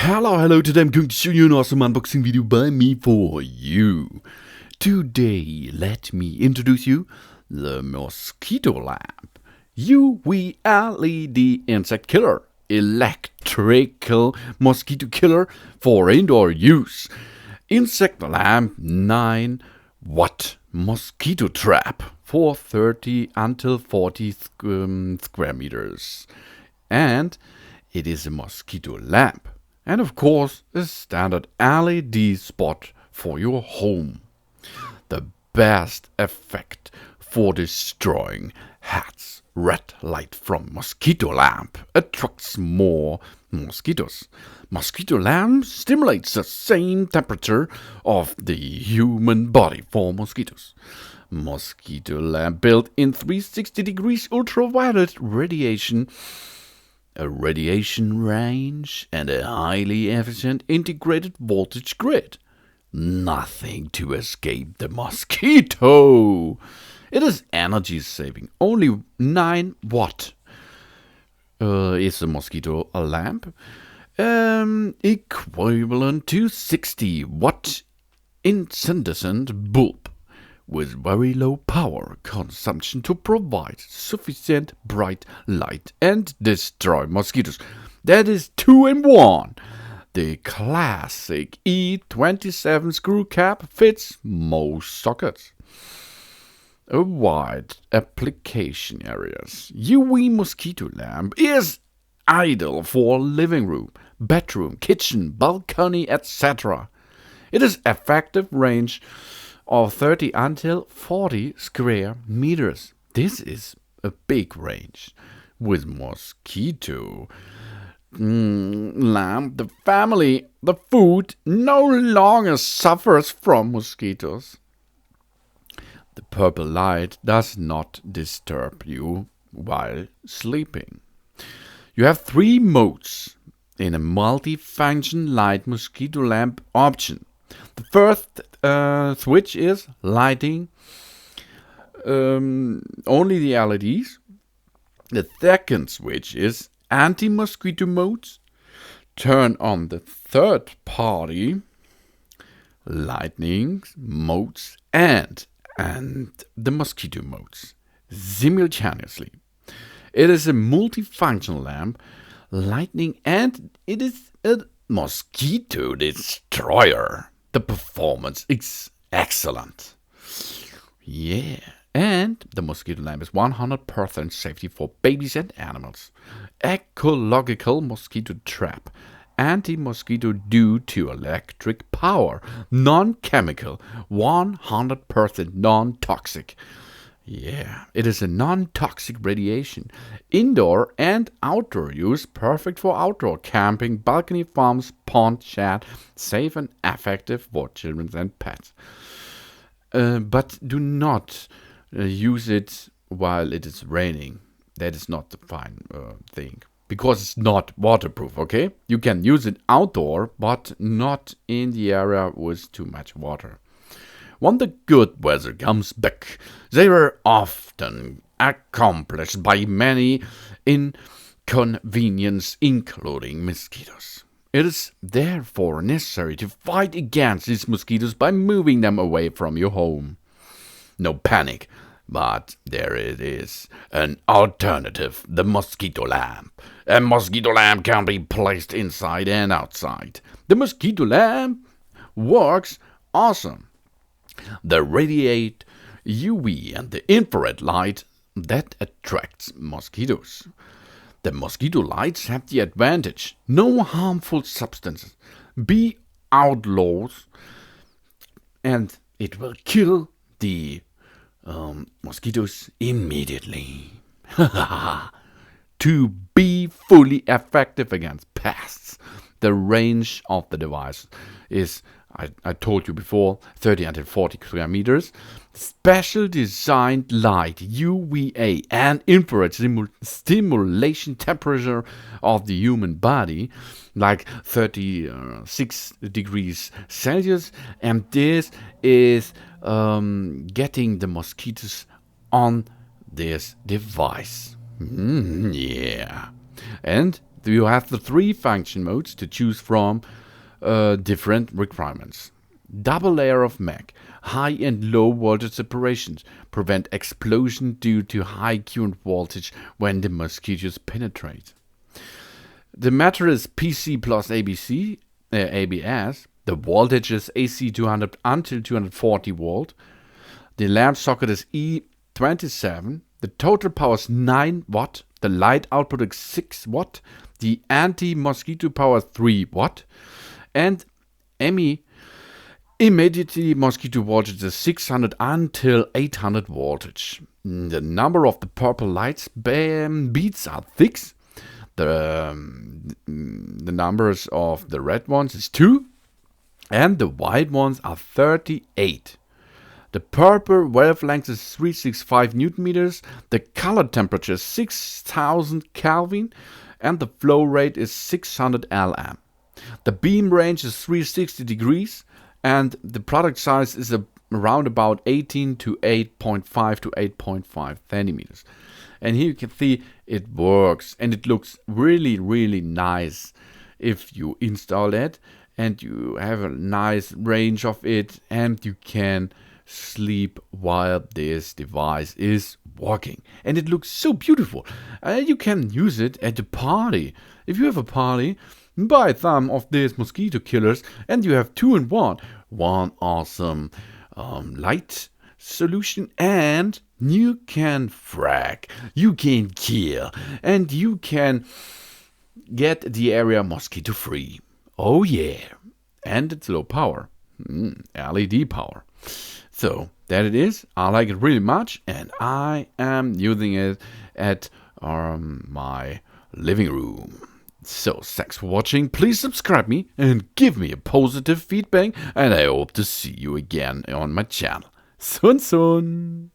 Hello, today I'm going to show you an awesome unboxing video by me for you. Today, let me introduce you the Mosquito lamp. UV LED insect killer, electrical mosquito killer for indoor use. Insect lamp 9-watt mosquito trap for 30 until 40 square meters. And it is a mosquito lamp. And of course, a standard LED spot for your home. The best effect for destroying hats. Red light from mosquito lamp attracts more mosquitoes. Mosquito lamp stimulates the same temperature of the human body for mosquitoes. Mosquito lamp built in 360 degrees ultraviolet radiation, a radiation range, and a highly efficient integrated voltage grid. Nothing to escape the Mosquito. It is energy saving. Only 9 watt is the Mosquito lamp, equivalent to 60 watt incandescent bulb, with very low power consumption to provide sufficient bright light and destroy mosquitoes. That is 2 in 1. The classic E27 screw cap fits most sockets. A wide application areas. UV mosquito lamp is ideal for living room, bedroom, kitchen, balcony, etc. It is effective range of 30 until 40 square meters. This is a big range. With Mosquito lamp, the family, the food no longer suffers from mosquitoes. The purple light does not disturb you while sleeping. You have 3 modes in a multi-function light mosquito lamp option. The first switch is lighting only the LEDs. The second switch is anti-mosquito modes. Turn on the third party lightning modes and the mosquito modes simultaneously. It is a multifunctional lamp, lightning, and it is a mosquito destroyer. The performance is excellent. Yeah. And the mosquito lamp is 100% safety for babies and animals. Ecological mosquito trap. Anti-mosquito due to electric power. Non-chemical. 100% non-toxic. Yeah, it is a non-toxic radiation. Indoor and outdoor use, perfect for outdoor camping, balcony farms, pond, shed, safe and effective for children and pets. But do not use it while it is raining. That is not the fine thing, because it's not waterproof, okay? You can use it outdoor, but not in the area with too much water. When the good weather comes back, they are often accomplished by many inconveniences, including mosquitoes. It is therefore necessary to fight against these mosquitoes by moving them away from your home. No panic, but there it is, an alternative, the mosquito lamp. A mosquito lamp can be placed inside and outside. The mosquito lamp works awesome. They radiate UV and the infrared light that attracts mosquitoes. The mosquito lights have the advantage: no harmful substances. Be outlaws, and it will kill the mosquitoes immediately. To be fully effective against pests, the range of the device is, I told you before, 30 until 40 square meters. Special designed light, UVA and infrared stimulation temperature of the human body, like 36 degrees Celsius. And this is getting the mosquitoes on this device. Yeah. And You have the 3 function modes to choose from, different requirements. Double layer of MAC, high and low voltage separations, prevent explosion due to high current voltage when the mosquitoes penetrate. The matter is PC plus ABC, ABS. The voltage is AC 200 until 240 volt. The lamp socket is E27. The total power is 9 watt. The light output is 6 watt. The anti-mosquito power is 3 watt. And immediately mosquito voltage is 600 until 800 voltage. The number of the purple lights beads are 6. The numbers of the red ones is 2. And the white ones are 38. The purple wavelength is 365 Newton meters. The color temperature is 6000 Kelvin. And the flow rate is 600 LM. The beam range is 360 degrees. And the product size is around about 18 to 8.5 to 8.5 centimeters. And here you can see it works. And it looks really, really nice if you install it. And you have a nice range of it. And you can sleep while this device is working. And it looks so beautiful. You can use it at a party. If you have a party, buy some of these mosquito killers and you have 2 in 1. One awesome light solution, and you can frag, you can kill, and you can get the area mosquito free. Oh yeah. And it's low power. LED power. So that it is. I like it really much, and I am using it at my living room. So thanks for watching. Please subscribe me and give me a positive feedback, and I hope to see you again on my channel. Soon.